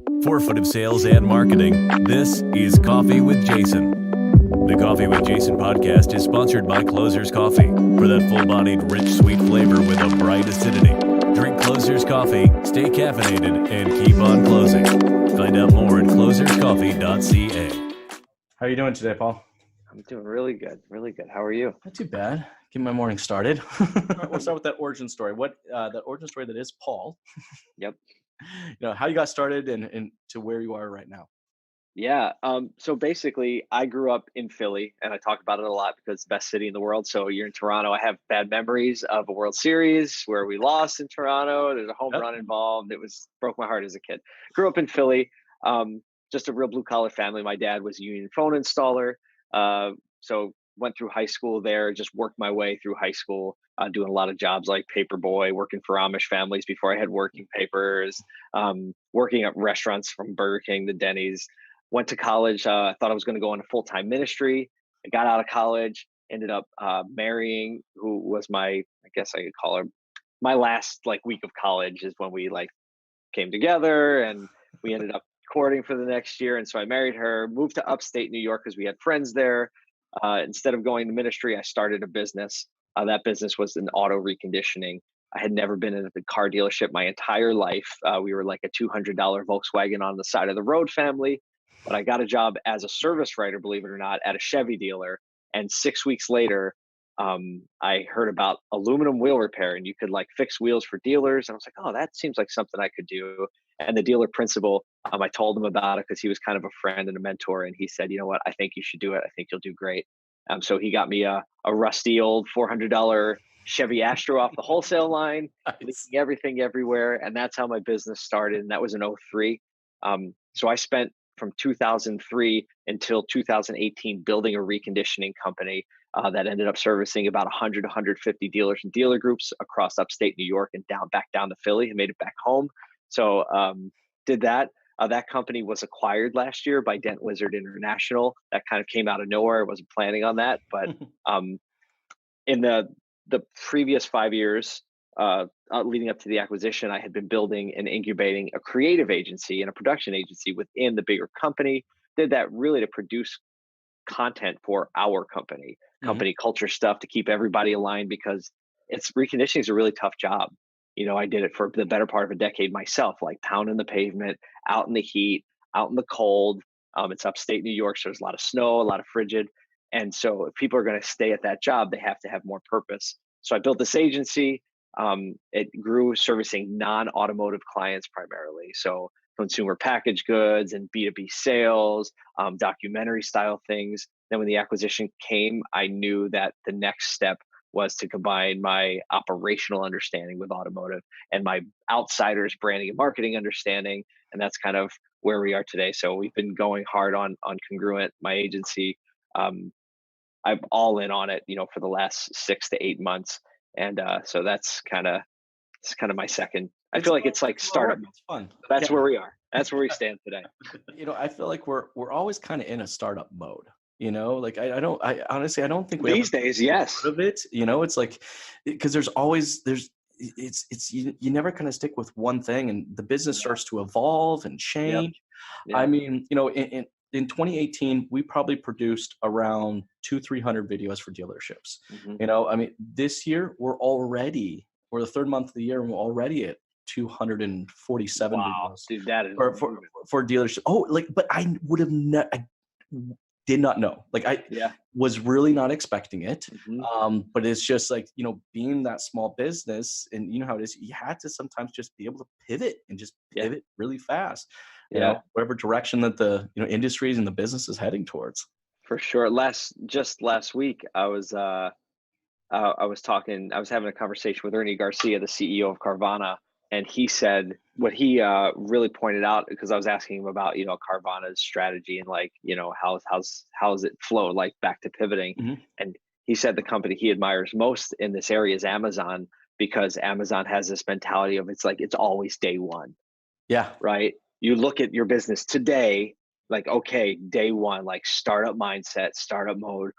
Forefooted of sales and marketing, this is Coffee with Jason. The Coffee with Jason podcast is sponsored by Closer's Coffee. For that full-bodied, rich, sweet flavor with a bright acidity, drink Closer's Coffee, stay caffeinated, and keep on closing. Find out more at closerscoffee.ca. How are you doing today, Paul? I'm doing really good, really good. How are you? Not too bad. Getting my morning started. We'll start with that origin story. That origin story that is Paul. Yep. How you got started and to where you are right now. Yeah. So basically, I grew up in Philly, and I talk about it a lot because it's the best city in the world. So you're in Toronto. I have bad memories of a World Series where we lost in Toronto. There's a home run involved. Broke my heart as a kid. Grew up in Philly. Just a real blue collar family. My dad was a union phone installer. So went through high school there, just worked my way through high school, doing a lot of jobs like paper boy, working for Amish families before I had working papers, working at restaurants from Burger King to Denny's. Went to college. I thought I was going to go into full-time ministry. I got out of college, ended up marrying who was I guess I could call her, my last week of college is when we came together, and we ended up courting for the next year. And so I married her, moved to upstate New York because we had friends there. Instead of going to ministry, I started a business. That business was an auto reconditioning. I had never been in a car dealership my entire life. We were like a $200 Volkswagen on the side of the road family. But I got a job as a service writer, believe it or not, at a Chevy dealer. And 6 weeks later, I heard about aluminum wheel repair, and you could fix wheels for dealers. And I was like, oh, that seems like something I could do. And the dealer principal, I told him about it because he was kind of a friend and a mentor. And he said, you know what, I think you should do it. I think you'll do great. So he got me a rusty old $400 Chevy Astro off the wholesale line, leaking everything everywhere. And that's how my business started. And that was in '03. So I spent from 2003 until 2018 building a reconditioning company that ended up servicing about 100, 150 dealers and dealer groups across upstate New York and back down to Philly, and made it back home. So did that. That company was acquired last year by Dent Wizard International. That kind of came out of nowhere. I wasn't planning on that. But in the previous 5 years leading up to the acquisition, I had been building and incubating a creative agency and a production agency within the bigger company. Did that really to produce content for our company culture stuff, to keep everybody aligned, because reconditioning is a really tough job. I did it for the better part of a decade myself, pounding the pavement, out in the heat, out in the cold. It's upstate New York, so there's a lot of snow, a lot of frigid. And so if people are going to stay at that job, they have to have more purpose. So I built this agency. It grew servicing non-automotive clients primarily. So consumer packaged goods and B2B sales, documentary style things. Then when the acquisition came, I knew that the next step was to combine my operational understanding with automotive and my outsiders branding and marketing understanding. And that's kind of where we are today. So we've been going hard on Congruent, my agency. I'm all in on it, for the last 6 to 8 months. And so it's kind of my second. I feel like it's like startup. It's fun. That's where we are. That's where we stand today. I feel like we're always kind of in a startup mode. I honestly don't think these days, yes. Of it, it's because you never kind of stick with one thing, and the business starts to evolve and change. Yep. I mean, in 2018, we probably produced around 200-300 videos for dealerships. This year we're the third month of the year, and we're already at 247 videos. Dude, that is for dealerships. But I would have I did not know. I was really not expecting it. But it's just being that small business, and you know how it is, you had to sometimes just be able to pivot and just pivot really fast. Whatever direction that the industries and the business is heading towards. For sure. Last week, I was having a conversation with Ernie Garcia, the CEO of Carvana, and he said what he really pointed out, because I was asking him about Carvana's strategy and how's it flow back to pivoting, and he said the company he admires most in this area is Amazon, because Amazon has this mentality of it's always day one. Yeah. Right. You look at your business today, okay, day one, startup mindset, startup mode.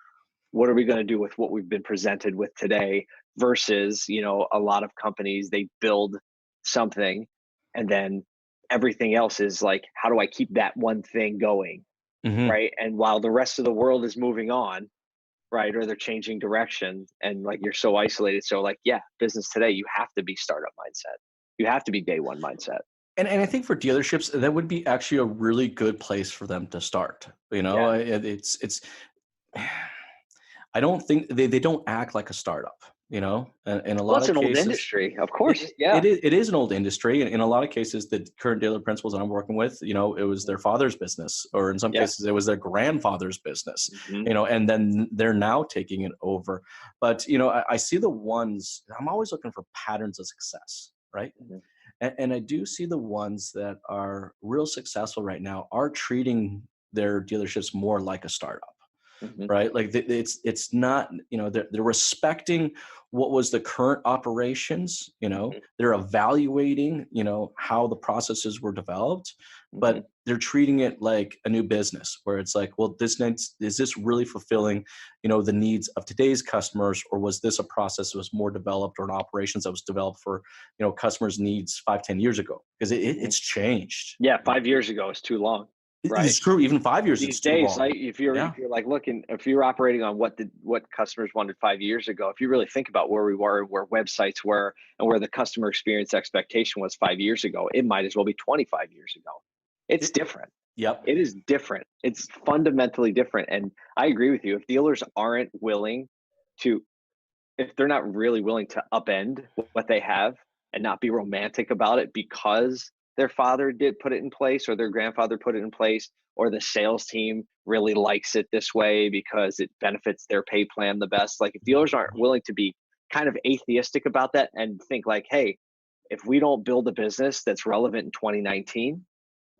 What are we going to do with what we've been presented with today? Versus, a lot of companies, they build something and then everything else is like, how do I keep that one thing going? Mm-hmm. Right. And while the rest of the world is moving on, right, or they're changing direction, and like you're so isolated. So like, yeah, business today, you have to be startup mindset. You have to be day one mindset. And I think for dealerships, that would be actually a really good place for them to start. Yeah. It's I don't think they don't act like a startup, and in a Well, lot it's of an old cases, industry, of course. Yeah. it is an old industry. And in a lot of cases, the current dealer principals that I'm working with, it was their father's business, or in some Yeah. cases, it was their grandfather's business, Mm-hmm. and then they're now taking it over. But, I see the ones, I'm always looking for patterns of success, right? Mm-hmm. And I do see the ones that are real successful right now are treating their dealerships more like a startup, Mm-hmm. right? Like it's not, they're respecting what was the current operations, they're evaluating, how the processes were developed, Mm-hmm. but they're treating it like a new business where it's like, well, is this really fulfilling, the needs of today's customers, or was this a process that was more developed, or an operations that was developed for, customers' needs 5-10 years ago? Because Mm-hmm. it's changed. Yeah. 5 years ago is too long. Right. It's true. Even 5 years, These it's too days, long. like if you're Yeah. like looking, if you're operating on what customers wanted 5 years ago, if you really think about where we were, where websites were, and where the customer experience expectation was 5 years ago, it might as well be 25 years ago. It's different. Yep. It is different. It's fundamentally different. And I agree with you. If dealers aren't willing to, if they're not really willing to upend what they have and not be romantic about it because their father did put it in place, or their grandfather put it in place, or the sales team really likes it this way because it benefits their pay plan the best. Like if dealers aren't willing to be kind of atheistic about that and think like, hey, if we don't build a business that's relevant in 2019,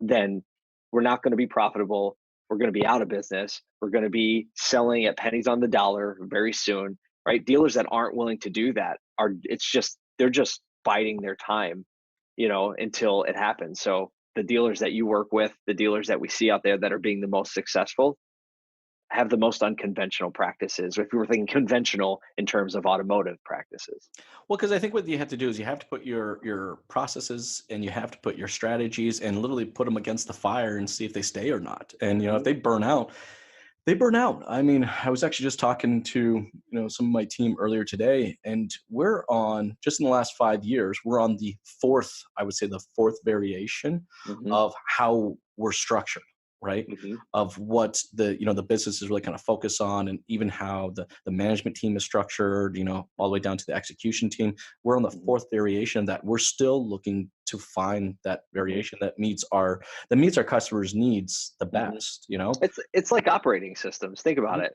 then we're not going to be profitable. We're going to be out of business. We're going to be selling at pennies on the dollar very soon, right? Dealers that aren't willing to do that they're just biding their time, until it happens. So the dealers that you work with, the dealers that we see out there that are being the most successful, have the most unconventional practices. If you were thinking conventional in terms of automotive practices. Well, because I think what you have to do is you have to put your processes, and you have to put your strategies, and literally put them against the fire and see if they stay or not. And if they burn out, they burn out. I mean, I was actually just talking to some of my team earlier today, and we're on, just in the last 5 years, we're on the fourth variation Mm-hmm. of how we're structured, right? Mm-hmm. Of what the business is really kind of focused on, and even how the management team is structured, all the way down to the execution team. We're on the fourth variation of that. We're still looking to find that variation that meets our customers' needs the best. It's like operating systems. Think about it,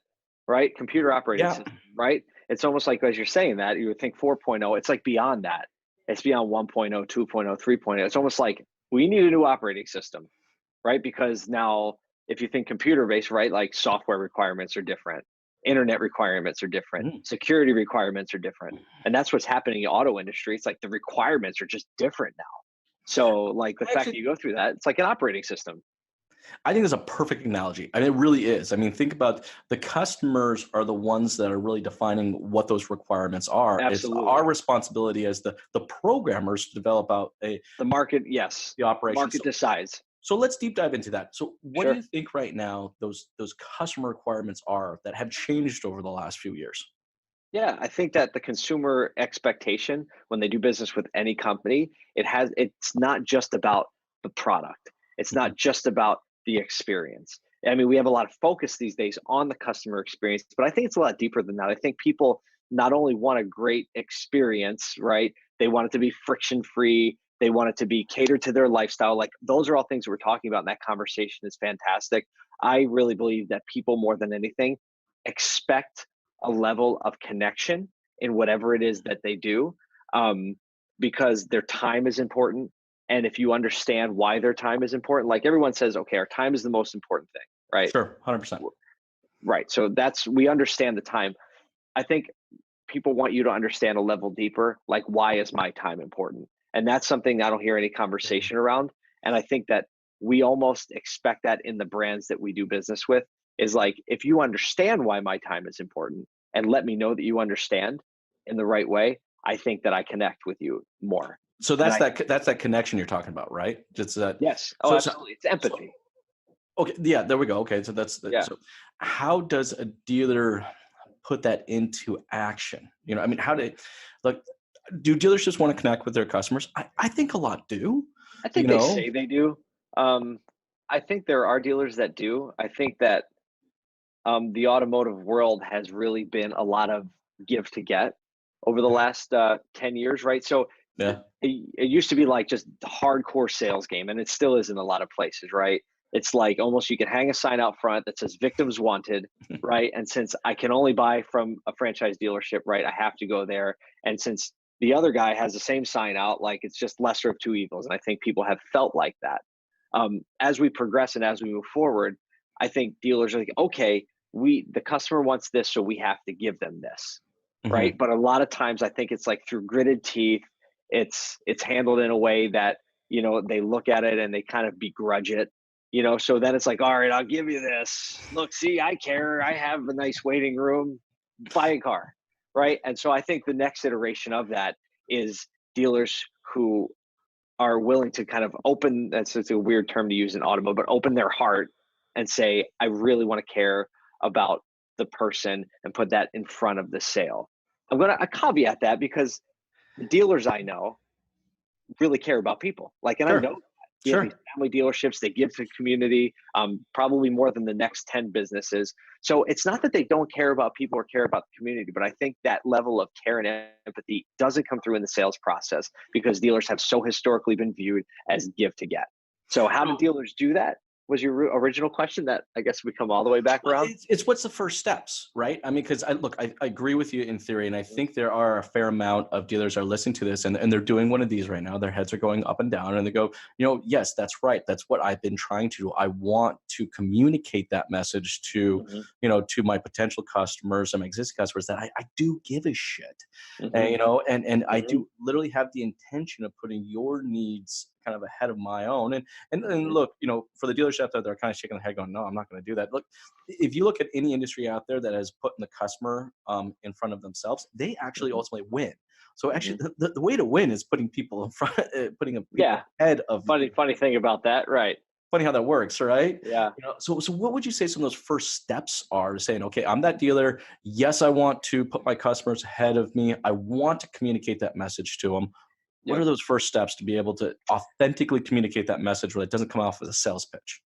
right? Computer operating Yeah. system, right? It's almost like, as you're saying that, you would think 4.0, it's like beyond that. It's beyond 1.0, 2.0, 3.0. It's almost like we need a new operating system, right? Because now, if you think computer based, right, like software requirements are different, internet requirements are different, security requirements are different. And that's what's happening in the auto industry. It's like the requirements are just different now. So like the fact that you go through that, it's like an operating system. I think it's a perfect analogy. I mean, it really is. I mean, think about, the customers are the ones that are really defining what those requirements are. Absolutely. It's our responsibility as the programmers to develop out the market. Yes. the operation. Market decides. So let's deep dive into that. So what Sure. do you think right now those customer requirements are that have changed over the last few years? Yeah, I think that the consumer expectation when they do business with any company, it's not just about the product. It's not just about the experience. I mean, we have a lot of focus these days on the customer experience, but I think it's a lot deeper than that. I think people not only want a great experience, right? They want it to be friction free. They want it to be catered to their lifestyle. Like those are all things we're talking about, and that conversation is fantastic. I really believe that people, more than anything, expect a level of connection in whatever it is that they do, because their time is important. And if you understand why their time is important, like everyone says, okay, our time is the most important thing, right? Sure, 100%. Right. So we understand the time. I think people want you to understand a level deeper, like why is my time important? And that's something I don't hear any conversation around. And I think that we almost expect that in the brands that we do business with, is like, if you understand why my time is important and let me know that you understand in the right way, I think that I connect with you more. So that's that connection you're talking about, right? Just that. Yes. Oh, absolutely. It's empathy. Okay. Yeah, there we go. Okay. So so how does a dealer put that into action? I mean, do dealers just want to connect with their customers? I think a lot do. I think they say they do. I think there are dealers that do. I think that the automotive world has really been a lot of give to get over the last 10 years, right? So yeah, it used to be like just the hardcore sales game, and it still is in a lot of places, right? It's like almost you can hang a sign out front that says victims wanted, right? And since I can only buy from a franchise dealership, right, I have to go there. And since the other guy has the same sign out, like it's just lesser of two evils. And I think people have felt like that. As we progress and as we move forward, I think dealers are like, okay, the customer wants this, so we have to give them this, right? But a lot of times I think it's like through gritted teeth, it's handled in a way that, they look at it and they kind of begrudge it, so then it's like, all right, I'll give you this. Look, see, I care. I have a nice waiting room, buy a car, right? And so I think the next iteration of that is dealers who are willing to kind of open, that's a weird term to use in automotive, but open their heart and say, I really want to care about the person and put that in front of the sale. I'm going to caveat that because the dealers I know really care about people. Like, and sure. I know these family dealerships, they give to the community, probably more than the next 10 businesses. So it's not that they don't care about people or care about the community, but I think that level of care and empathy doesn't come through in the sales process because dealers have so historically been viewed as give to get. So how do dealers do that? Was your original question that I guess we come all the way back around? It's what's the first steps, right? I mean, because I agree with you in theory, and I think there are a fair amount of dealers are listening to this, and they're doing one of these right now. Their heads are going up and down, and they go, yes, that's right. That's what I've been trying to do. I want to communicate that message to, to my potential customers and my existing customers that I do give a shit, and I do literally have the intention of putting your needs kind of ahead of my own. And look, for the dealers out there, they're kind of shaking their head going, no, I'm not going to do that. Look, if you look at any industry out there that has put the customer in front of themselves, they actually ultimately win. So actually the way to win is putting people in front, putting people ahead of. Funny thing about that. Right. Funny how that works, right? Yeah. So what would you say some of those first steps are to saying, okay, I'm that dealer. Yes, I want to put my customers ahead of me. I want to communicate that message to them. What are those first steps to be able to authentically communicate that message where it doesn't come off as a sales pitch?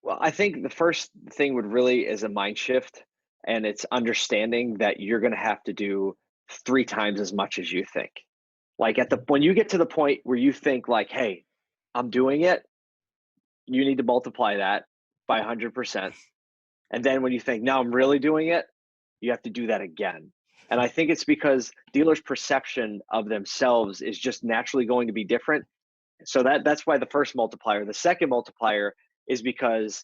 Well, I think the first thing would really is a mind shift, and it's understanding that you're going to have to do 3 times as much as you think. Like when you get to the point where you think like, hey, I'm doing it, you need to multiply that by 100%. And then when you think, now I'm really doing it, you have to do that again. And I think it's because dealers' perception of themselves is just naturally going to be different. So that's why the first multiplier. The second multiplier is because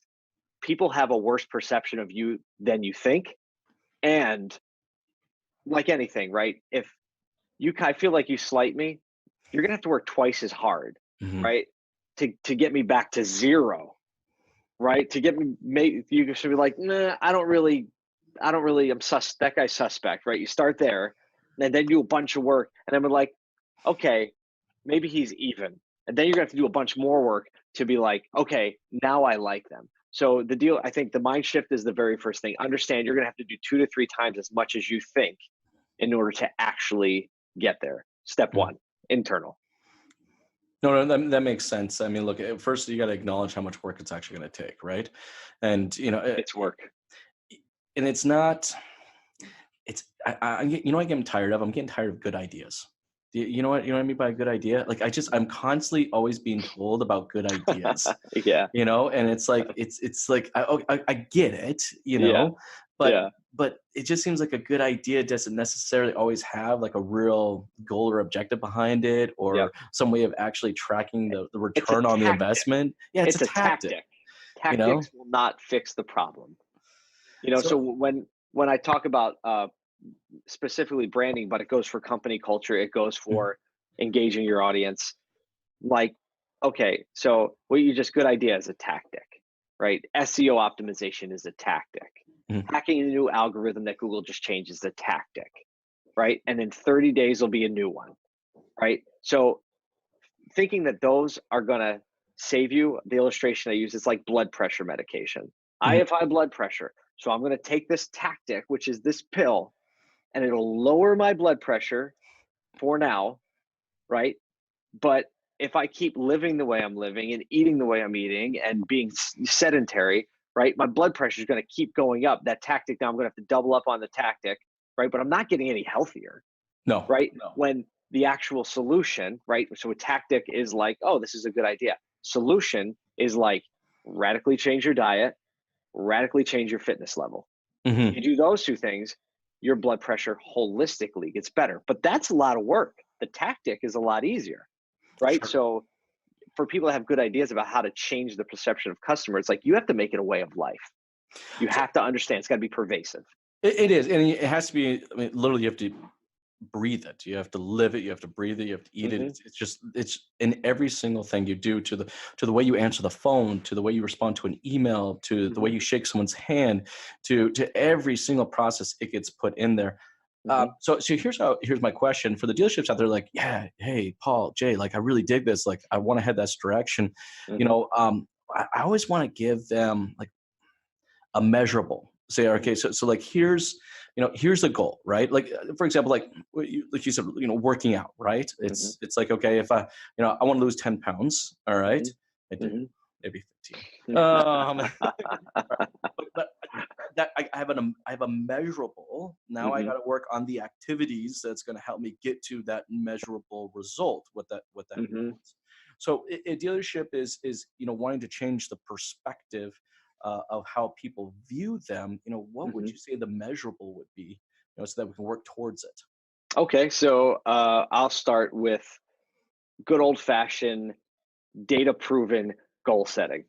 people have a worse perception of you than you think. And like anything, right? If I feel like you slight me, you're gonna have to work twice as hard, right? To get me back to 0, right? To get me, you should be like, nah, I don't really, that guy's suspect, right? You start there and then do a bunch of work. And then we're like, okay, maybe he's even. And then you're gonna have to do a bunch more work to be like, okay, now I like them. So I think the mind shift is the very first thing. Understand you're gonna have to do 2 to 3 times as much as you think in order to actually get there. Step 1, internal. No, that makes sense. I mean, look, first you got to acknowledge how much work it's actually going to take, right? And it's work, and it's not. It's I'm getting tired of. I'm getting tired of good ideas. You know what I mean by a good idea? Like I'm constantly always being told about good ideas. Yeah. And it's like it's like I get it, but it just seems like a good idea doesn't necessarily always have like a real goal or objective behind it, or some way of actually tracking the return on the investment. Yeah, it's a tactic. Tactics will not fix the problem. So when I talk about specifically branding, but it goes for company culture, it goes for engaging your audience. Like, okay, so good idea is a tactic, right? SEO optimization is a tactic. Hacking a new algorithm that Google just changed is a tactic, right? And in 30 days, there'll be a new one, right? So thinking that those are going to save you, the illustration I use is like blood pressure medication. I have high blood pressure, so I'm going to take this tactic, which is this pill, and it'll lower my blood pressure for now, right? But if I keep living the way I'm living and eating the way I'm eating and being sedentary, right, my blood pressure is going to keep going up. That tactic, now I'm going to have to double up on the tactic, right? But I'm not getting any healthier, No. right? No. When the actual solution, right? So a tactic is like, oh, this is a good idea. Solution is like radically change your diet, radically change your fitness level. You do those two things, your blood pressure holistically gets better. But that's a lot of work. The tactic is a lot easier, right? Sure. So for people that have good ideas about how to change the perception of customers, it's like you have to make it a way of life. You have to understand it's got to be pervasive. It is, and it has to be. I mean, literally, you have to breathe it. You have to live it. You have to breathe it. You have to eat it. It's in every single thing you do, to the way you answer the phone, to the way you respond to an email, to the way you shake someone's hand, to every single process it gets put in there. So here's my question for the dealerships out there. Like, yeah, hey, Paul, Jay, like I really dig this. Like I want to head that direction. You know, I always want to give them like a measurable. Say, okay, so like here's the goal, right? Like for example, like you said, working out, right? It's like, okay, if I want to lose 10 pounds, all right, I did maybe 15. But that I have a measurable. Now I got to work on the activities that's going to help me get to that measurable result. What that means. So a dealership is wanting to change the perspective of how people view them. What would you say the measurable would be? So that we can work towards it. Okay, so I'll start with good old fashioned data proven goal setting.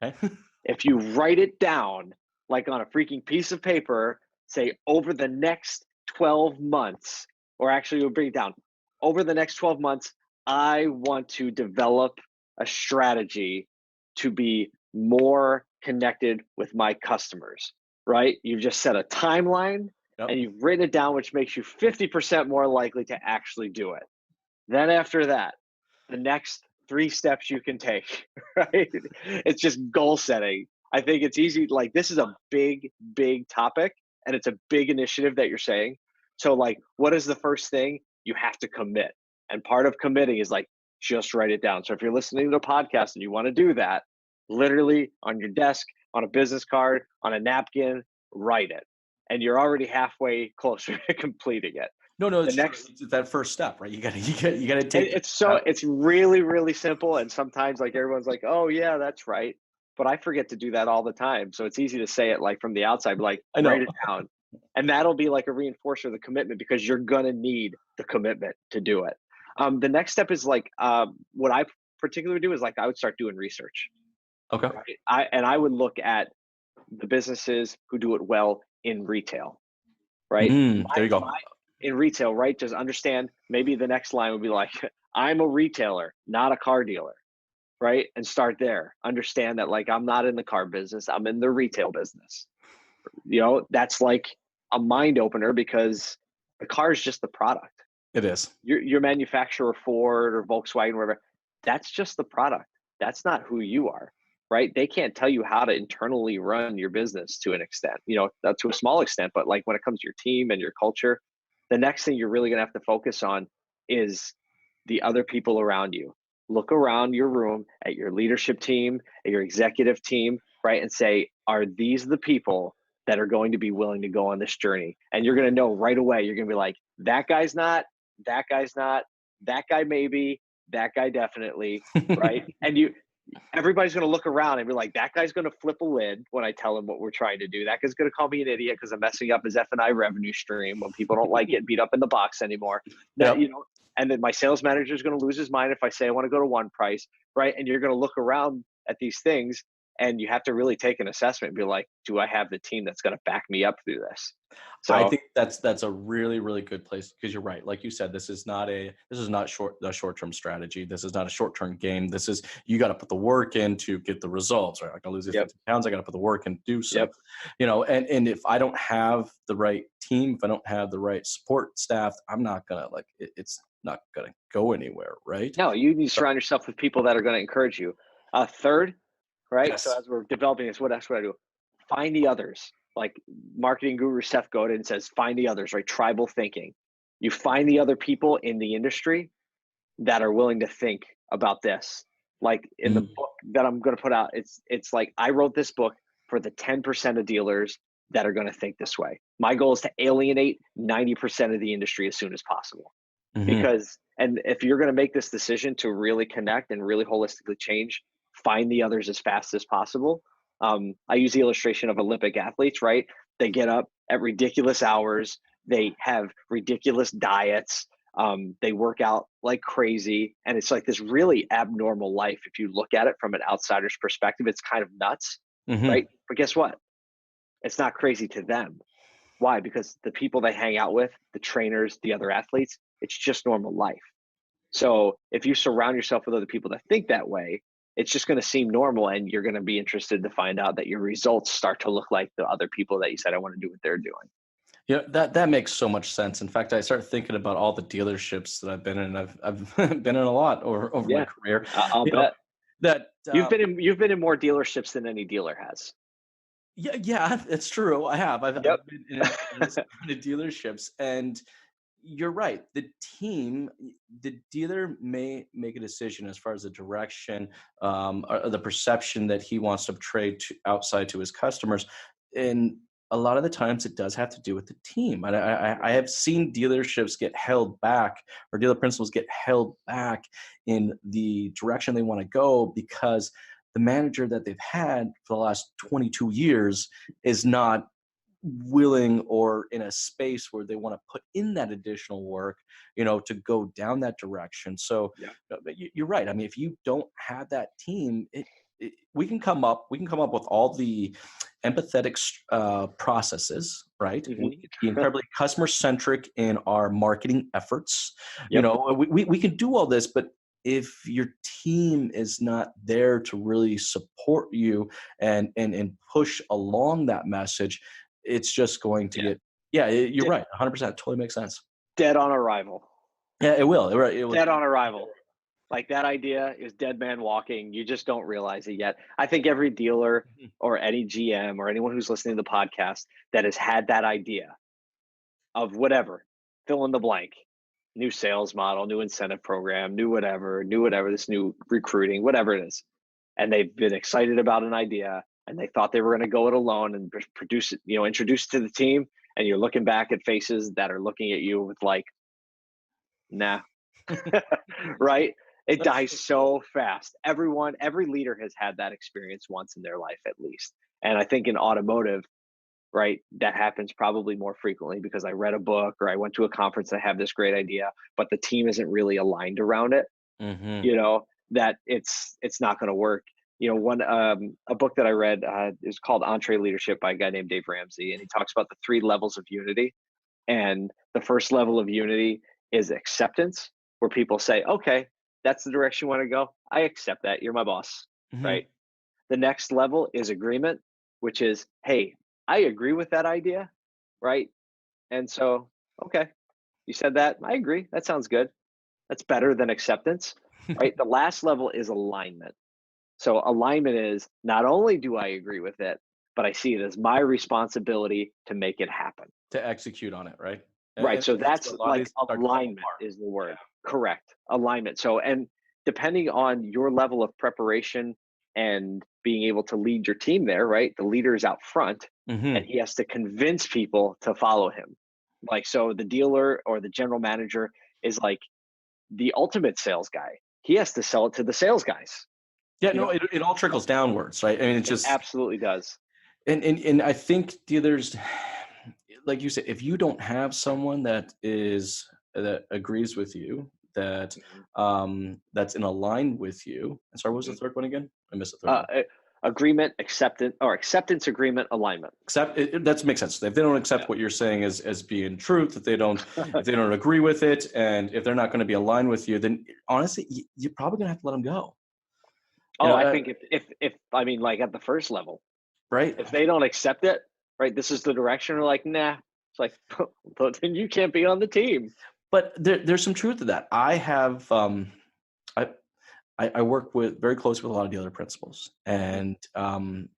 Okay. If you write it down like on a freaking piece of paper, say over the next 12 months, or actually we'll bring it down, over the next 12 months, I want to develop a strategy to be more connected with my customers, right? You've just set a timeline and you've written it down, which makes you 50% more likely to actually do it. Then after that, the next 3 steps you can take, right? It's just goal setting. I think it's easy. Like this is a big, big topic and it's a big initiative that you're saying. So like, what is the first thing? You have to commit. And part of committing is like, just write it down. So if you're listening to a podcast and you want to do that, literally on your desk, on a business card, on a napkin, write it. And you're already halfway closer to completing it. No, it's that first step, right? You gotta take it. It's really, really simple. And sometimes like everyone's like, oh yeah, that's right. But I forget to do that all the time. So it's easy to say it like from the outside, like write it down. And that'll be like a reinforcer of the commitment because you're gonna need the commitment to do it. The next step is like what I particularly do is like I would start doing research. Okay. Right? I would look at the businesses who do it well in retail. Right. There you go. In retail, right? Just understand, maybe the next line would be like, I'm a retailer, not a car dealer, right? And start there. Understand that like, I'm not in the car business, I'm in the retail business. That's like a mind opener because the car is just the product. It is. Your manufacturer, Ford or Volkswagen, whatever, that's just the product. That's not who you are, right? They can't tell you how to internally run your business to an extent, to a small extent, but like when it comes to your team and your culture, the next thing you're really going to have to focus on is the other people around you. Look around your room at your leadership team, at your executive team, right? And say, are these the people that are going to be willing to go on this journey? And you're going to know right away, you're going to be like, that guy's not, that guy's not, that guy maybe, that guy definitely, right? And everybody's going to look around and be like, that guy's going to flip a lid when I tell him what we're trying to do. That guy's going to call me an idiot because I'm messing up his F&I revenue stream when people don't like getting beat up in the box anymore. And then my sales manager is going to lose his mind if I say I want to go to one price, right? And you're going to look around at these things and you have to really take an assessment and be like, do I have the team that's going to back me up through this? So I think that's a really, really good place because you're right. Like you said, this is not a short-term strategy. This is not a short-term game. This is, you got to put the work in to get the results, right? I can lose 50 pounds. I got to put the work in to do so, and if I don't have the right team, if I don't have the right support staff, I'm not going to it's not going to go anywhere, right? No, you need to surround yourself with people that are going to encourage you. Third, right? So Yes. as we're developing this, what else would I do? Find the others. Like marketing guru Seth Godin says, find the others, right? Tribal thinking. You find the other people in the industry that are willing to think about this. Like in the book that I'm going to put out, it's like I wrote this book for the 10% of dealers that are going to think this way. My goal is to alienate 90% of the industry as soon as possible. Because, and if you're going to make this decision to really connect and really holistically change, find the others as fast as possible. I use the illustration of Olympic athletes, right? They get up at ridiculous hours. They have ridiculous diets. They work out like crazy. And it's like this really abnormal life. If you look at it from an outsider's perspective, it's kind of nuts, right? But guess what? It's not crazy to them. Why? Because the people they hang out with, the trainers, the other athletes, it's just normal life. So if you surround yourself with other people that think that way, it's just going to seem normal, and you're going to be interested to find out that your results start to look like the other people that you said, I want to do what they're doing. Yeah, that makes so much sense. In fact, I started thinking about all the dealerships that I've been in. I've been in a lot over my career. I'll bet that you've been in more dealerships than any dealer has. Yeah, it's true. I've been in dealerships, and you're right. The dealer may make a decision as far as the direction, or the perception that he wants to portray outside to his customers, and a lot of the times it does have to do with the team. And I have seen dealerships get held back, or dealer principals get held back in the direction they want to go, because the manager that they've had for the last 22 years is not willing or in a space where they want to put in that additional work, to go down that direction. So but you're right. I mean, if you don't have that team, we can come up with all the empathetic processes, right? We can be incredibly customer centric in our marketing efforts. We can do all this, but if your team is not there to really support you and push along that message, it's just going to get, you're right. 100%. Totally makes sense. Dead on arrival. Yeah, it will. It will. Dead on arrival. Like that idea is dead man walking. You just don't realize it yet. I think every dealer or any GM or anyone who's listening to the podcast that has had that idea of whatever, fill in the blank, new sales model, new incentive program, new whatever, this new recruiting, whatever it is. And they've been excited about an idea, and they thought they were going to go it alone and produce it, introduce it to the team. And you're looking back at faces that are looking at you with like, nah, right? It dies so fast. Every leader has had that experience once in their life, at least. And I think in automotive, right, that happens probably more frequently because I read a book or I went to a conference and I have this great idea, but the team isn't really aligned around it. That it's not going to work. A book that I read is called Entree Leadership by a guy named Dave Ramsey, and he talks about the 3 levels of unity. And the first level of unity is acceptance, where people say, okay, that's the direction you want to go. I accept that. You're my boss, right? The next level is agreement, which is, hey, I agree with that idea, right? And so, okay, you said that. I agree. That sounds good. That's better than acceptance, right? The last level is alignment. So alignment is not only do I agree with it, but I see it as my responsibility to make it happen. To execute on it, right? Right. So that's like alignment is the word. Yeah. Correct. Alignment. So, and depending on your level of preparation and being able to lead your team there, right? The leader is out front and he has to convince people to follow him. Like, so the dealer or the general manager is like the ultimate sales guy. He has to sell it to the sales guys. Yeah, it all trickles downwards, right? I mean, it absolutely does. And I think dealers, like you said, if you don't have someone that agrees with you, that's in line with you. And sorry, what was the third one again? I missed the third one. Agreement, acceptance, agreement, alignment. That makes sense. If they don't accept what you're saying as being truth, if they don't agree with it, and if they're not going to be aligned with you, then honestly, you're probably going to have to let them go. I think if I mean, like at the first level, right? If they don't accept it, right, this is the direction. We're like, nah. It's like, then you can't be on the team. But there's some truth to that. I have I work with very close with a lot of dealer principals, and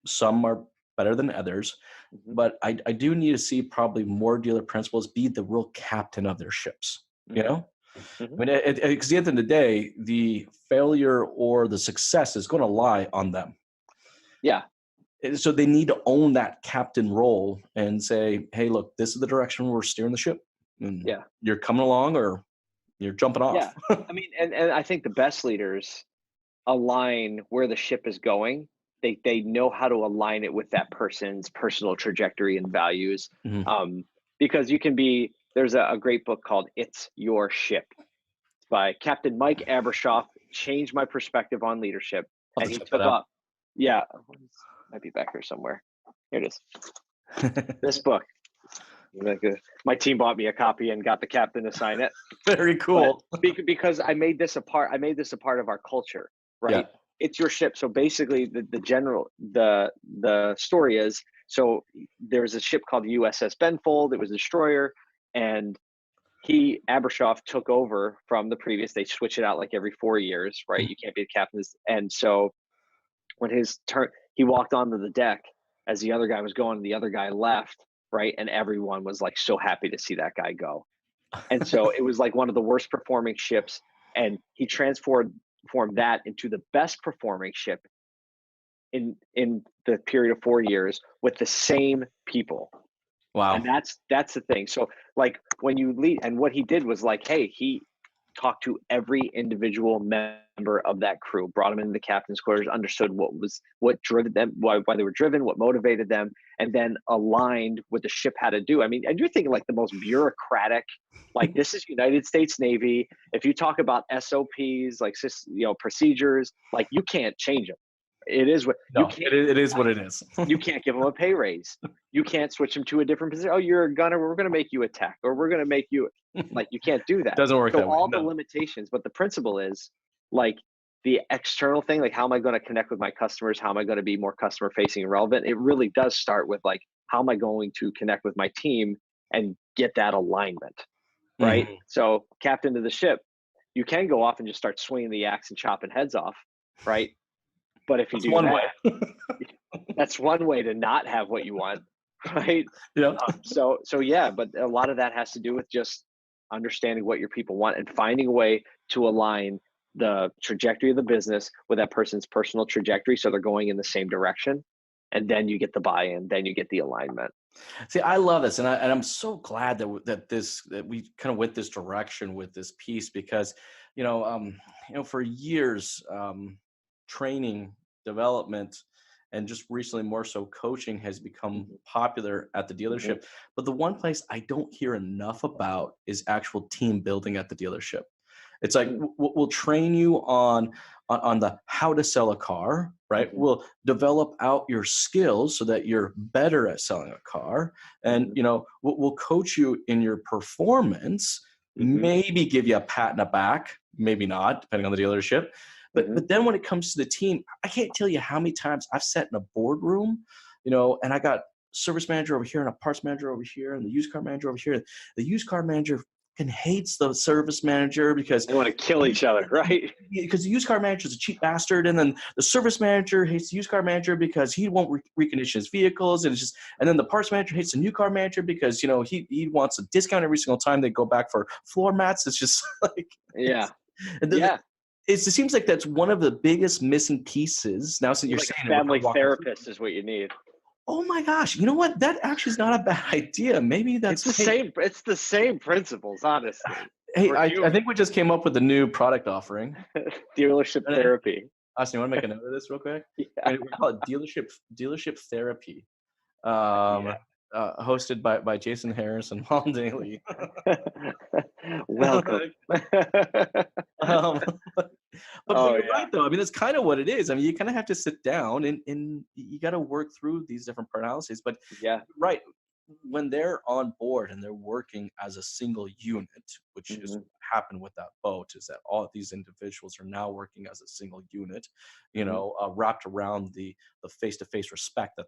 some are better than others. But I do need to see probably more dealer principals be the real captain of their ships. You know, I mean, because at the end of the day, the failure or the success is going to lie on them. Yeah. So they need to own that captain role and say, "Hey, look, this is the direction we're steering the ship. And you're coming along, or you're jumping off." Yeah. I mean, and I think the best leaders align where the ship is going. They know how to align it with that person's personal trajectory and values. Because you can be, there's a great book called It's Your Ship. It's by Captain Mike Abershoff, changed my perspective on leadership. And he took up, might be back here somewhere. Here it is. This book. My team bought me a copy and got the captain to sign it. Very cool. But because I made this a part of our culture, right? Yeah. It's your ship. So basically the story is, so there was a ship called the USS Benfold. It was a destroyer, and Abershoff took over from the previous. They switch it out like every 4 years, right? You can't be the captain. And so when his turn, he walked onto the deck as the other guy was going, the other guy left, right? And everyone was like so happy to see that guy go. And so it was like one of the worst performing ships, and he transformed that into the best performing ship in the period of 4 years with the same people. Wow. And that's the thing. So like when you lead, and what he did was like, hey, he talked to every individual member of that crew, brought them into the captain's quarters, understood what drove them, why they were driven, what motivated them, and then aligned what the ship had to do. I mean, and you're thinking like the most bureaucratic, like this is United States Navy. If you talk about SOPs, like, procedures, like you can't change them. It is what it is what it is. You can't give them a pay raise. You can't switch them to a different position. Oh, you're a gunner. We're going to make you attack, or we're going to make you like, you can't do that. Doesn't work that way. So all the limitations, but the principle is like the external thing, like how am I going to connect with my customers? How am I going to be more customer facing and relevant? It really does start with like, how am I going to connect with my team and get that alignment, right? So captain of the ship, you can go off and just start swinging the axe and chopping heads off, right? But if you that's one way to not have what you want, right? Yeah. So yeah, but a lot of that has to do with just understanding what your people want and finding a way to align the trajectory of the business with that person's personal trajectory, so they're going in the same direction. And then you get the buy-in, then you get the alignment. See, I love this, and I'm so glad that we kind of went this direction with this piece, because for years, training, development, and just recently more so coaching has become popular at the dealership. But the one place I don't hear enough about is actual team building at the dealership. It's like we'll train you on the how to sell a car, right? We'll develop out your skills so that you're better at selling a car, and we'll coach you in your performance. Maybe give you a pat in the back, maybe not, depending on the dealership. But then when it comes to the team, I can't tell you how many times I've sat in a boardroom, and I got service manager over here and a parts manager over here and the used car manager over here. The used car manager hates the service manager because they want to kill each other, right? Because the used car manager is a cheap bastard, and then the service manager hates the used car manager because he won't recondition his vehicles, and then the parts manager hates the new car manager because he wants a discount every single time they go back for floor mats. It's just like it seems like that's one of the biggest missing pieces. Now, since you're like saying family therapist is what you need. Oh my gosh! You know what? That actually is not a bad idea. Maybe that's the same. It's the same principles, honestly. Hey, I think we just came up with a new product offering. Dealership therapy. Austin, you want to make a note of this real quick? Yeah. We call it dealership therapy. Hosted by Jason Harris and Mom Daly. Welcome. But you're right, though. I mean, that's kind of what it is. I mean, you kind of have to sit down and you got to work through these different part analyses. But right, when they're on board and they're working as a single unit, which is what happened with that boat, is that all of these individuals are now working as a single unit, wrapped around the face-to-face respect that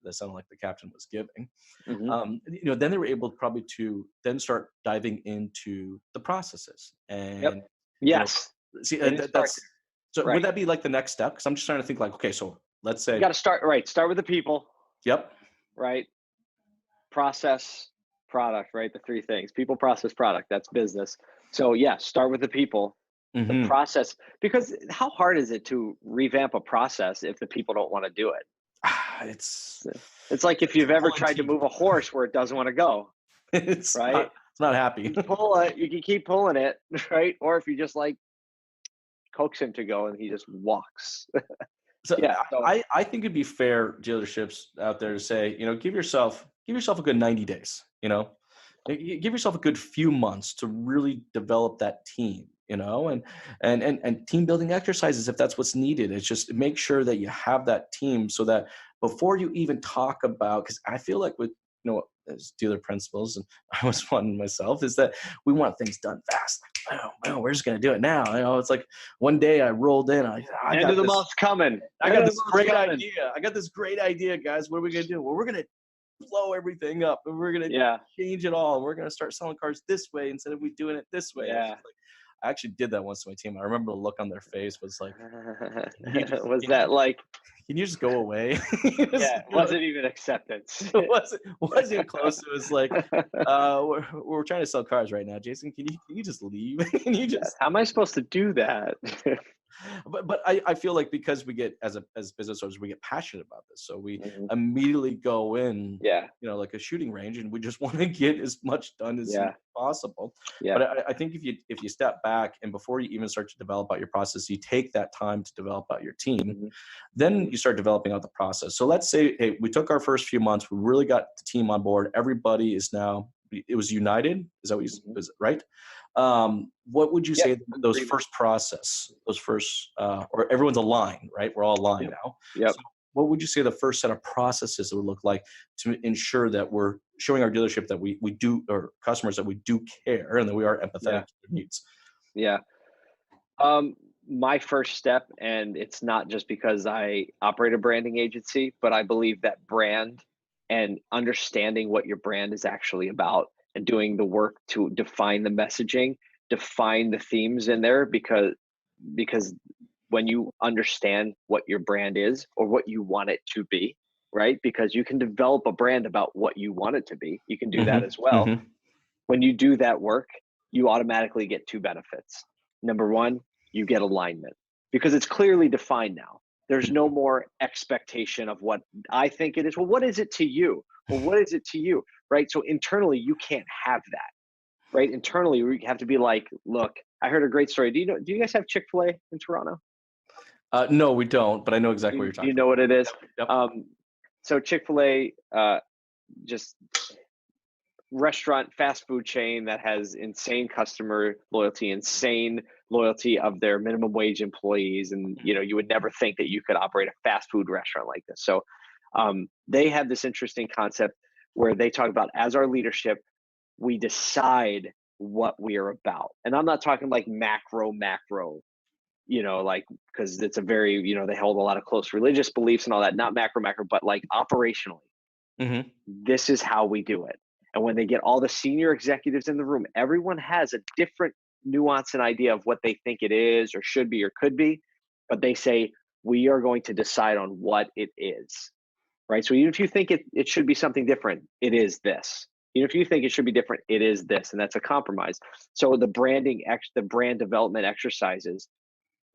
that sounded like the captain was giving. Then they were able probably to then start diving into the processes and yes. See, that's so. Right. Would that be like the next step? Because I'm just trying to think. Like, okay, so let's say you got to start right. Start with the people. Yep. Right. Process, product. Right. The three things: people, process, product. That's business. So yeah, start with the people. The process, because how hard is it to revamp a process if the people don't want to do it? It's like if you've ever tried to move a horse where it doesn't want to go. It's right. It's not happy. You pull it. You can keep pulling it, right? Or if you just like coax him to go and he just walks. So I think it'd be fair, dealerships out there, to say, give yourself a good 90 days. Give yourself a good few months to really develop that team. And team building exercises, if that's what's needed. It's just make sure that you have that team so that before you even talk about, because I feel like with as dealer principals, and I was one myself, is that we want things done fast. Like, wow, we're just gonna do it now. It's like one day I rolled in, I got the month's coming. I got this great idea. I got this great idea, guys. What are we gonna do? Well, we're gonna blow everything up, and we're gonna change it all. We're gonna start selling cars this way instead of we doing it this way. Yeah. I actually did that once to my team. I remember the look on their face was like, can you just go away? It wasn't even acceptance. It wasn't even close. It was like, we're trying to sell cars right now, Jason. Can you just leave? How am I supposed to do that? But I feel like because we get, as business owners, we get passionate about this, so we immediately go in, like a shooting range, and we just want to get as much done as possible. But I think if you step back and before you even start to develop out your process, you take that time to develop out your team, then you start developing out the process. So let's say, hey, we took our first few months, we really got the team on board. Everybody is now, it was united. Is that what you was right? What would you say those first, or everyone's aligned, right? We're all aligned now. Yep. So what would you say the first set of processes would look like to ensure that we're showing our dealership that we do, or customers, that we do care and that we are empathetic to their needs? Yeah. My first step, and it's not just because I operate a branding agency, but I believe that brand and understanding what your brand is actually about and doing the work to define the messaging, define the themes in there, because when you understand what your brand is or what you want it to be, right? Because you can develop a brand about what you want it to be. You can do that as well. When you do that work, you automatically get two benefits. Number one, you get alignment because it's clearly defined now. There's no more expectation of what I think it is. Well, what is it to you? Well, what is it to you? Right? So internally, you can't have that, right? Internally, we have to be like, look, I heard a great story. Do you guys have Chick-fil-A in Toronto? No, we don't, but I know exactly what you're talking about. Do you know what it is? Yep. So Chick-fil-A, just restaurant, fast food chain that has insane customer loyalty, insane loyalty of their minimum wage employees. And, you would never think that you could operate a fast food restaurant like this. So they have this interesting concept where they talk about, as our leadership, we decide what we are about. And I'm not talking like macro, because it's a very, they hold a lot of close religious beliefs and all that, not macro, but like operationally, this is how we do it. And when they get all the senior executives in the room, everyone has a different nuance and idea of what they think it is or should be or could be, but they say, we are going to decide on what it is, right? So even if you think it should be something different, it is this. Even if you think it should be different, it is this, and that's a compromise. So the brand development exercises,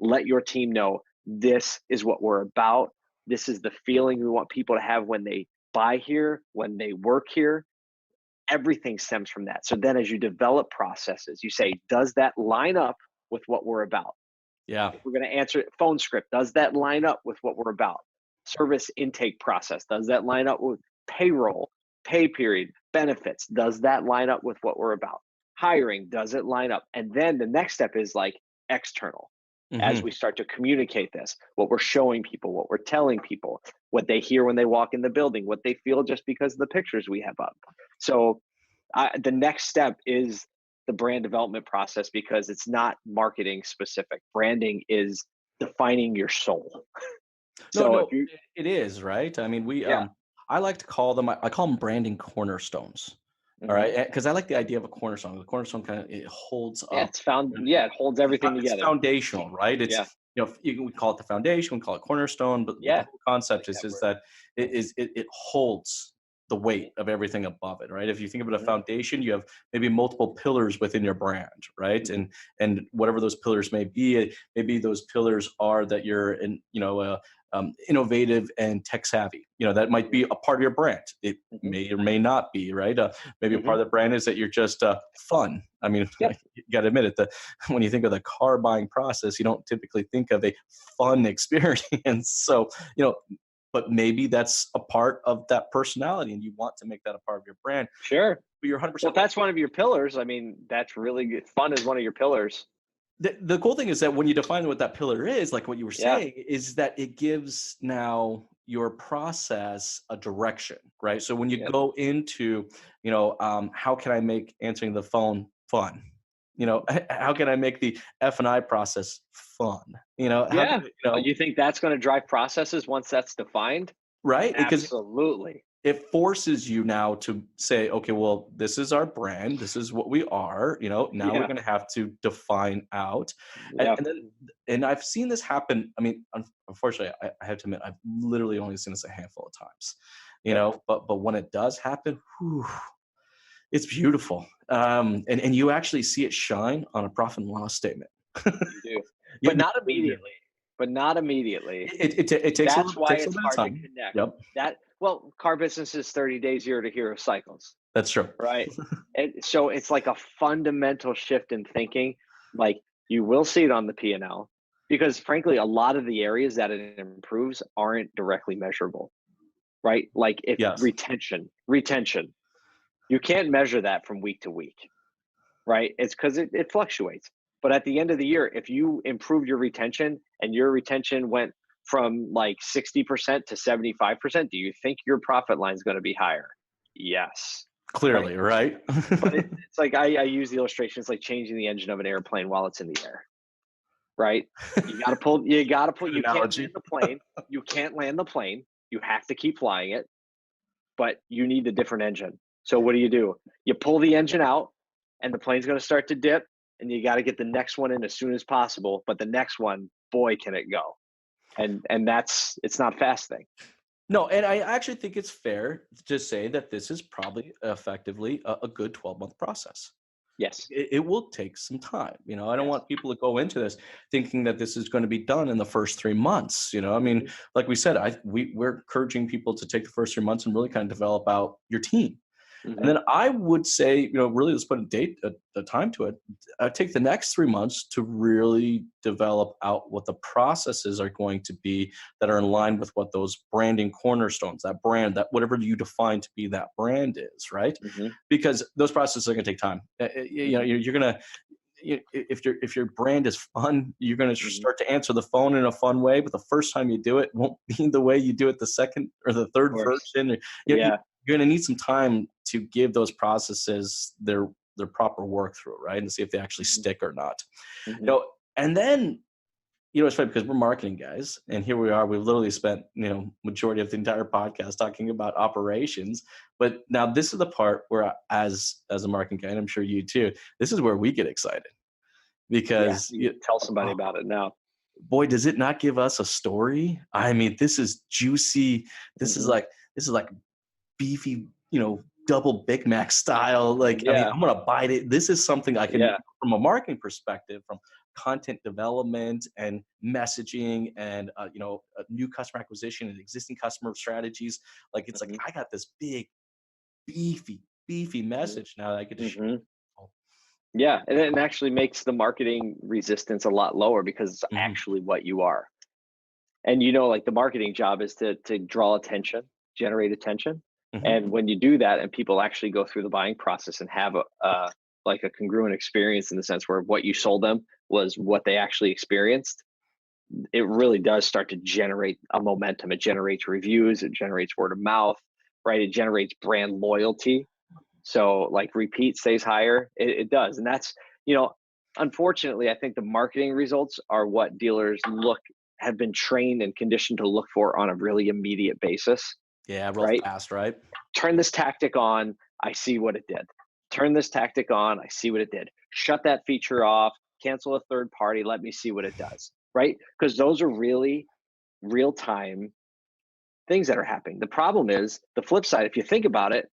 let your team know this is what we're about. This is the feeling we want people to have when they buy here, when they work here. Everything stems from that. So then as you develop processes, you say, does that line up with what we're about? Yeah. If we're going to answer phone script, does that line up with what we're about? Service intake process, does that line up with payroll, pay period, benefits? Does that line up with what we're about? Hiring, does it line up? And then the next step is like external. As we start to communicate this, what we're showing people, what we're telling people, what they hear when they walk in the building, what they feel just because of the pictures we have up. So the next step is the brand development process, because it's not marketing specific. Branding is defining your soul. No, it is, right? I mean, Yeah. I like to call them, I call them branding cornerstones. All right. Because I like the idea of a cornerstone. The cornerstone kind of, it holds Yeah, up. it's it holds everything It's together. foundational, right? It's, we call it the foundation, we call it cornerstone, but the whole concept is that it holds the weight of everything above it, right? If you think about a foundation, you have maybe multiple pillars within your brand, right? And whatever those pillars may be, maybe those pillars are that you're innovative and tech savvy. That might be a part of your brand. It may or may not be, right? Maybe a part of the brand is that you're just fun. I mean, you got to admit it, that when you think of the car buying process, you don't typically think of a fun experience. So, but maybe that's a part of that personality and you want to make that a part of your brand. Sure. But you're 100%. Well, if that's one of your pillars, I mean, that's really good. Fun is one of your pillars. The cool thing is that when you define what that pillar is, like what you were saying, is that it gives now your process a direction, right? So when you go into, how can I make answering the phone fun? How can I make the F&I process fun? You think that's going to drive processes once that's defined? Right? Absolutely. It forces you now to say, okay, well, this is our brand. This is what we are. Now we're going to have to define out. And I've seen this happen. I mean, unfortunately, I have to admit, I've literally only seen this a handful of times, but when it does happen, it's beautiful. And you actually see it shine on a profit and loss statement. You do. But not immediately. It takes That's why it's a hard time to connect. Yep. Car business is 30 days, year to hero cycles. That's true. Right. And so it's like a fundamental shift in thinking. Like, you will see it on the P&L, because frankly, a lot of the areas that it improves aren't directly measurable. Right. Like retention, you can't measure that from week to week. Right. It's because it fluctuates. But at the end of the year, if you improve your retention and your retention went from like 60% to 75%, do you think your profit line is going to be higher? Yes. Clearly, right? But it's like, I use the illustration. It's like changing the engine of an airplane while it's in the air, right? You got to pull, you can't land the plane. You can't land the plane. You have to keep flying it, but you need a different engine. So what do? You pull the engine out and the plane's going to start to dip, and you got to get the next one in as soon as possible. But the next one, boy, can it go. And it's not a fast thing. No, and I actually think it's fair to say that this is probably effectively a good 12-month process. Yes. It will take some time. I don't want people to go into this thinking that this is going to be done in the first 3 months. I mean, like we said, we're encouraging people to take the first 3 months and really kind of develop out your team. And then I would say, really let's put a time to it. Take the next 3 months to really develop out what the processes are going to be that are in line with what those branding cornerstones, that brand, that whatever you define to be that brand is, right? Because those processes are going to take time. You're going to, if your brand is fun, you're going to start to answer the phone in a fun way, but the first time you do it won't be the way you do it the second or the third version. You're going to need some time to give those processes their proper work through, right? And see if they actually stick or not. And then, it's funny because we're marketing guys, and here we are. We've literally spent, majority of the entire podcast talking about operations. But now this is the part where, as a marketing guy, and I'm sure you too, this is where we get excited, because you tell somebody about it now. Boy, does it not give us a story? I mean, this is juicy. This is like beefy, double Big Mac style. I mean, I'm going to bite it. This is something I can, from a marketing perspective, from content development and messaging and, new customer acquisition and existing customer strategies. Like, it's like, I got this big, beefy message now that I get to share. Yeah. And it actually makes the marketing resistance a lot lower, because it's actually what you are. And, the marketing job is to draw attention, generate attention. And when you do that and people actually go through the buying process and have a congruent experience, in the sense where what you sold them was what they actually experienced, it really does start to generate a momentum. It generates reviews, it generates word of mouth, right? It generates brand loyalty. So like repeat stays higher. It does. And that's, unfortunately, I think the marketing results are what dealers have been trained and conditioned to look for on a really immediate basis. Yeah, real right? fast, right? Turn this tactic on, I see what it did. Turn this tactic on, I see what it did. Shut that feature off, cancel a third party, let me see what it does, right? Because those are really real-time things that are happening. The problem is the flip side, if you think about it,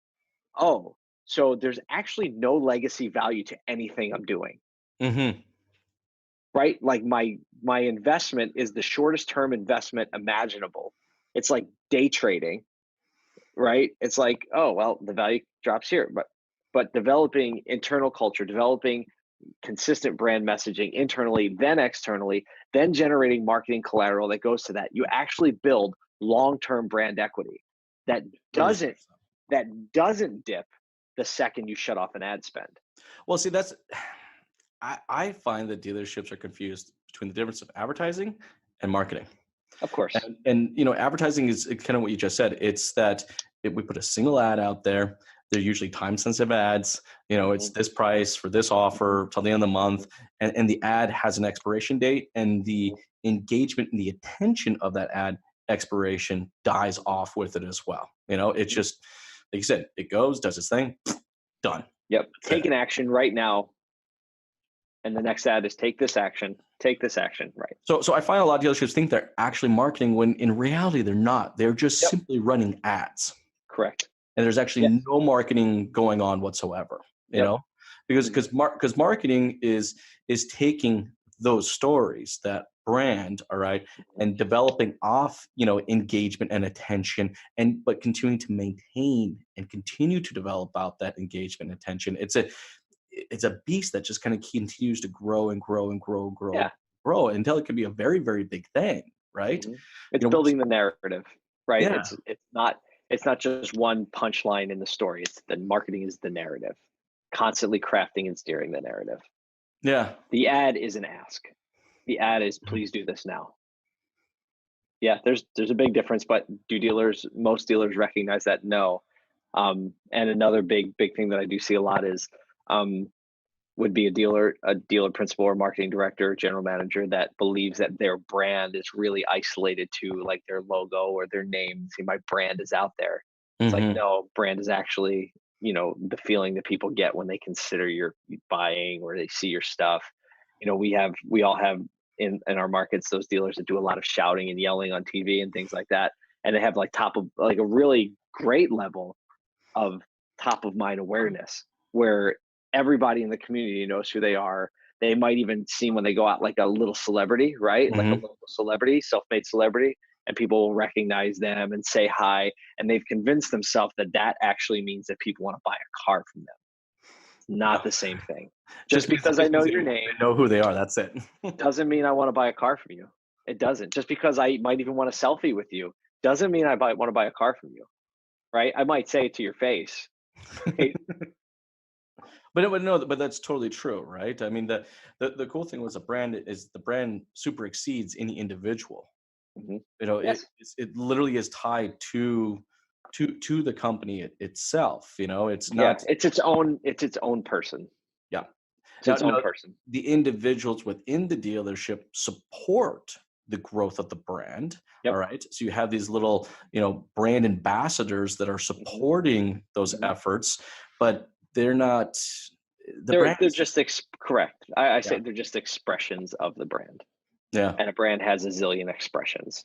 so there's actually no legacy value to anything I'm doing. Mm-hmm. Right? Like my investment is the shortest term investment imaginable. It's like day trading, right? It's like, oh, well, the value drops here. But developing internal culture, developing consistent brand messaging internally, then externally, then generating marketing collateral that goes to that, you actually build long-term brand equity that doesn't dip the second you shut off an ad spend. Well, see, I find that dealerships are confused between the difference of advertising and marketing. Of course. And advertising is kind of what you just said. It's that we put a single ad out there. They're usually time-sensitive ads. It's this price for this offer till the end of the month. And the ad has an expiration date, and the engagement and the attention of that ad expiration dies off with it as well. It's just, like you said, it goes, does its thing, done. Yep. Take an action right now. And the next ad is take this action, right? So I find a lot of dealerships think they're actually marketing when in reality they're not. They're just simply running ads. Correct. And there's actually no marketing going on whatsoever, because marketing is taking those stories, that brand, all right, and developing off, engagement and attention, but continuing to maintain and continue to develop out that engagement and attention. It's a beast that just kind of continues to grow and grow and grow and grow, grow until it can be a very, very big thing, right? Mm-hmm. It's building the narrative, right? Yeah. It's not just one punchline in the story. It's the marketing is the narrative, constantly crafting and steering the narrative. Yeah. The ad is an ask. The ad is please do this now. Yeah, there's a big difference, but most dealers recognize that? No. And another big thing that I do see a lot is would be a dealer principal or marketing director, general manager that believes that their brand is really isolated to like their logo or their name. See, my brand is out there. It's like, no, brand is actually, the feeling that people get when they consider your buying or they see your stuff. We all have in our markets those dealers that do a lot of shouting and yelling on TV and things like that. And they have like a really great level of top of mind awareness where everybody in the community knows who they are. They might even seem when they go out like a little celebrity, right? Like a local celebrity, self-made celebrity, and people will recognize them and say hi. And they've convinced themselves that actually means that people want to buy a car from them. It's not the same thing. Just because I know your name, I know who they are. That's it. doesn't mean I want to buy a car from you. It doesn't. Just because I might even want a selfie with you doesn't mean I want to buy a car from you, right? I might say it to your face. Right? But that's totally true, right? I mean, the cool thing was the brand super exceeds any individual. It literally is tied to the company itself. It's not. It's its own person. Yeah, it's its own person. The individuals within the dealership support the growth of the brand. All right, so you have these little brand ambassadors that are supporting those efforts, but they're not. They're just correct. I say they're just expressions of the brand. Yeah, and a brand has a zillion expressions.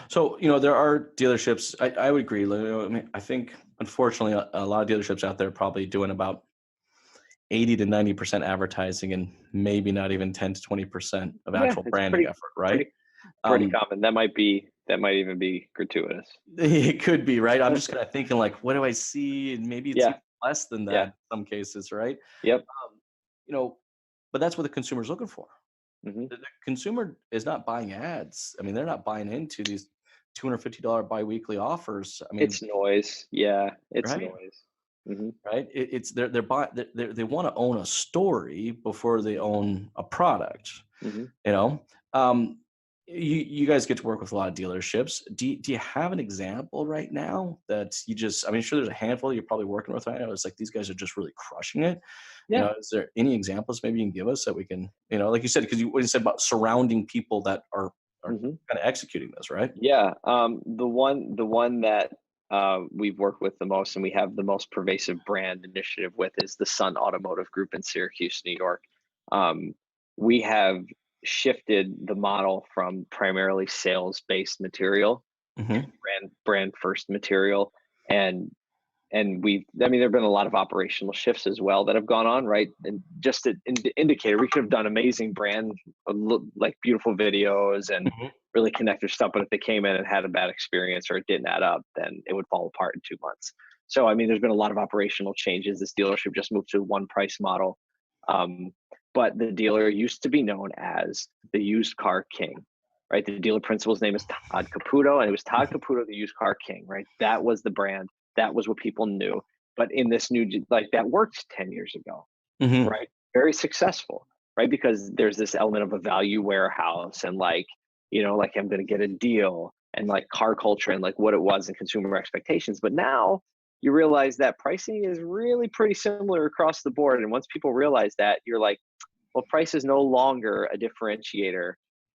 So there are dealerships. I would agree. I think unfortunately a lot of dealerships out there are probably doing about 80 to 90% advertising and maybe not even 10 to 20% of actual branding effort. Right? Pretty common. That might even be gratuitous. It could be, right? I'm just kind of thinking like, what do I see? And maybe it's even less than that in some cases, right? Yep. But that's what the consumer's looking for. The consumer is not buying ads. I mean, they're not buying into these $250 biweekly offers. I mean, it's noise. Yeah, it's right? Noise. Right? They're buying. They want to own a story before they own a product. you guys get to work with a lot of dealerships. Do you have an example right now that you just, I mean, sure, there's a handful you're probably working with right now. It's like, these guys are just really crushing it. You Yeah. know, is there any examples maybe you can give us that we can, you know, like you said, because what you said about surrounding people that are kind of executing this, right? Yeah. The one that we've worked with the most and we have the most pervasive brand initiative with is the Sun Automotive Group in Syracuse, New York. We have shifted the model from primarily sales-based material to brand first material. And I mean, there've been a lot of operational shifts as well that have gone on, right? And just to indicator, we could have done amazing brand, like beautiful videos and really connected stuff. But if they came in and had a bad experience or it didn't add up, then it would fall apart in 2 months. So, I mean, there's been a lot of operational changes. This dealership just moved to one price model. But the dealer used to be known as the used car king, right? The dealer principal's name is Todd Caputo, and it was Todd Caputo, the used car king, right? That was the brand. That was what people knew. But in this new, like, that worked 10 years ago, right? Very successful, right? Because there's this element of a value warehouse and, like, you know, like, I'm going to get a deal, and like car culture and like what it was and consumer expectations. But now you realize that pricing is really pretty similar across the board. And once people realize that, you're like, well, price is no longer a differentiator.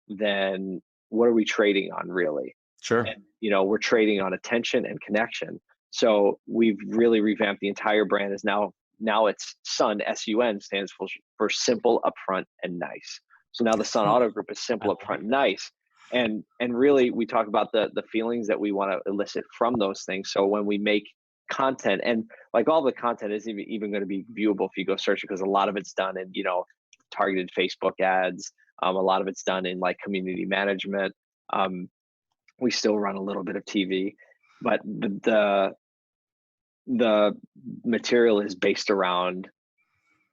Then what are we trading on, really? Sure. And, you know, we're trading on attention and connection. So we've really revamped the entire brand. Is now it's Sun, SUN, stands for simple, upfront, and nice. So now the Sun Auto Group is simple, upfront, and nice. And really, we talk about the feelings that we want to elicit from those things. So when we make content, and like, all the content isn't even going to be viewable if you go search, because a lot of it's done in, you know, targeted Facebook ads. A lot of it's done in like community management. We still run a little bit of TV, but the material is based around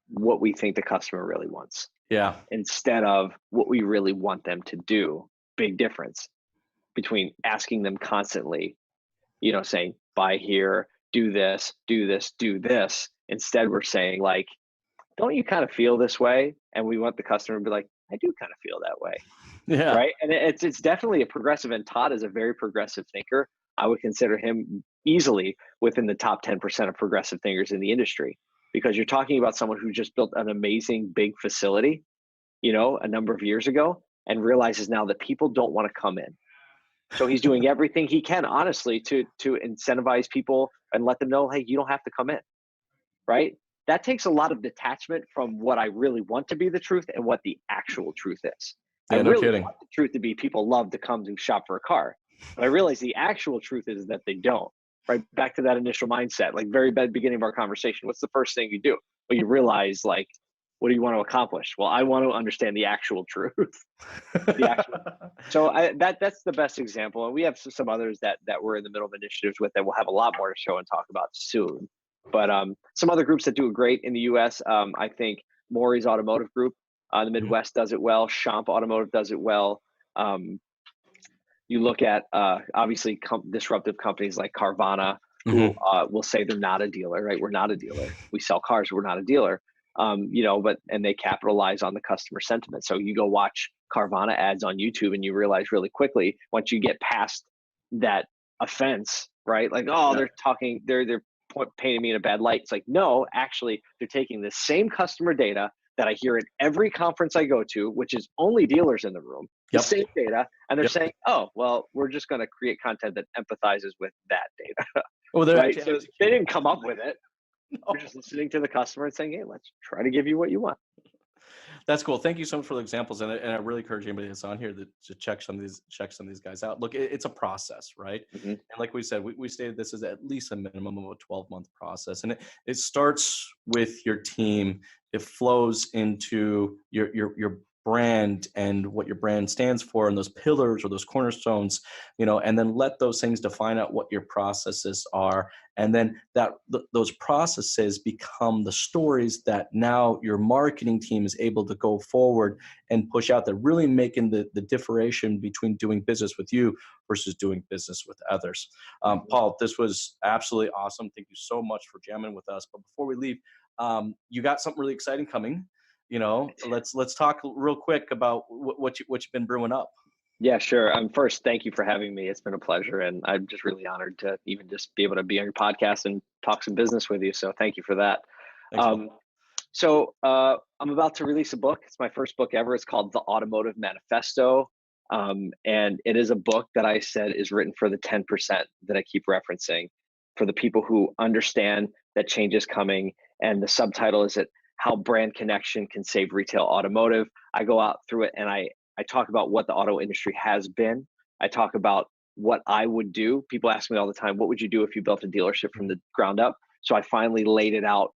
what we think the customer really wants. Yeah. Instead of what we really want them to do. Big difference between asking them constantly, you know, saying, buy here, do this, do this, do this. Instead, we're saying, like, don't you kind of feel this way? And we want the customer to be like, I do kind of feel that way. Yeah. Right. And it's definitely a progressive, and Todd is a very progressive thinker. I would consider him easily within the top 10% of progressive thinkers in the industry, because you're talking about someone who just built an amazing big facility, you know, a number of years ago, and realizes now that people don't want to come in. So he's doing everything he can, honestly, to incentivize people and let them know, hey, you don't have to come in. Right. That takes a lot of detachment from what I really want to be the truth and what the actual truth is. Yeah, I no really kidding. want the truth to be people love to come to shop for a car. But I realize the actual truth is that they don't. Right. Back to that initial mindset, like very bad beginning of our conversation. What's the first thing you do? Well, you realize, like, what do you want to accomplish? Well, I want to understand the actual truth. So that's the best example. And we have some others that we're in the middle of initiatives with that we'll have a lot more to show and talk about soon. But some other groups that do it great in the US, I think Maury's Automotive Group, the Midwest does it well. Champ Automotive does it well. You look at, obviously, disruptive companies like Carvana, who will say they're not a dealer, right? We're not a dealer. We sell cars, we're not a dealer. You know, and they capitalize on the customer sentiment. So you go watch Carvana ads on YouTube and you realize really quickly, once you get past that offense, right? Like, oh, they're painting me in a bad light. It's like, no, actually, they're taking the same customer data that I hear at every conference I go to, which is only dealers in the room, the same data. And they're saying, oh, well, we're just going to create content that empathizes with that data. Well, right? So they didn't come up with it. No. We're just listening to the customer and saying, hey, let's try to give you what you want. That's cool. Thank you so much for the examples, and I really encourage anybody that's on here to check some of these guys out. Look, it's a process, right? And like we said, we stated this is at least a minimum of a 12-month process, and it starts with your team. It flows into your brand and what your brand stands for, and those pillars or those cornerstones, you know, and then let those things define out what your processes are. And then those processes become the stories that now your marketing team is able to go forward and push out there, really making the differentiation between doing business with you versus doing business with others. Paul, this was absolutely awesome. Thank you so much for jamming with us. But before we leave, you got something really exciting coming. You know, let's talk real quick about what you've been brewing up. Yeah, sure. First, thank you for having me. It's been a pleasure, and I'm just really honored to even just be able to be on your podcast and talk some business with you. So thank you for that. Thanks, Paul. Um, I'm about to release a book. It's my first book ever. It's called The Automotive Manifesto. And it is a book that I said is written for the 10% that I keep referencing, for the people who understand that change is coming. And the subtitle is How Brand Connection Can Save Retail Automotive. I go out through it and I talk about what the auto industry has been. I talk about what I would do. People ask me all the time, what would you do if you built a dealership from the ground up? So I finally laid it out,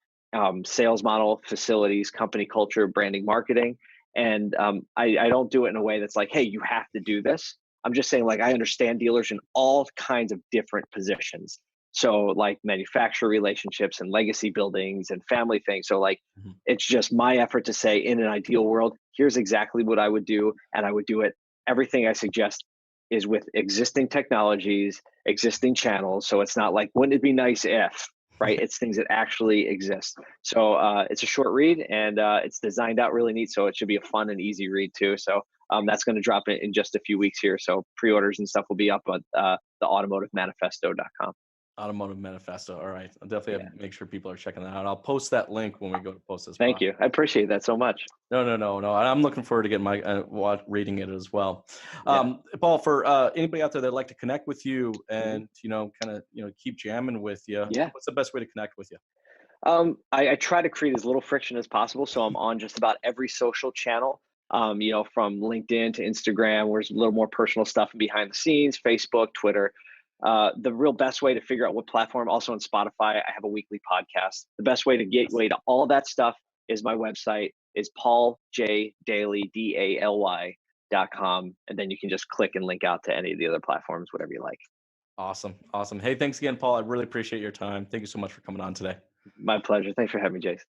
sales model, facilities, company culture, branding, marketing. And I don't do it in a way that's like, hey, you have to do this. I'm just saying, like, I understand dealers in all kinds of different positions. So like manufacturer relationships and legacy buildings and family things. So like, it's just my effort to say, in an ideal world, here's exactly what I would do. And I would do it. Everything I suggest is with existing technologies, existing channels. So it's not like, wouldn't it be nice if, right? It's things that actually exist. So it's a short read, and it's designed out really neat. So it should be a fun and easy read too. So that's going to drop in just a few weeks here. So pre-orders and stuff will be up at theautomotivemanifesto.com. Automotive Manifesto. All right. I'll definitely have to make sure people are checking that out. I'll post that link when we go to post this. Thank you. I appreciate that so much. No. I'm looking forward to getting my reading it as well. Paul, for anybody out there that'd like to connect with you and keep jamming with you, what's the best way to connect with you? I try to create as little friction as possible, so I'm on just about every social channel. From LinkedIn to Instagram, where there's a little more personal stuff and behind the scenes, Facebook, Twitter. The real best way to figure out what platform, also on Spotify, I have a weekly podcast. The best way to gateway to all that stuff is my website, is PaulJDaly, DALY.com. And then you can just click and link out to any of the other platforms, whatever you like. Awesome. Hey, thanks again, Paul. I really appreciate your time. Thank you so much for coming on today. My pleasure. Thanks for having me, Jason.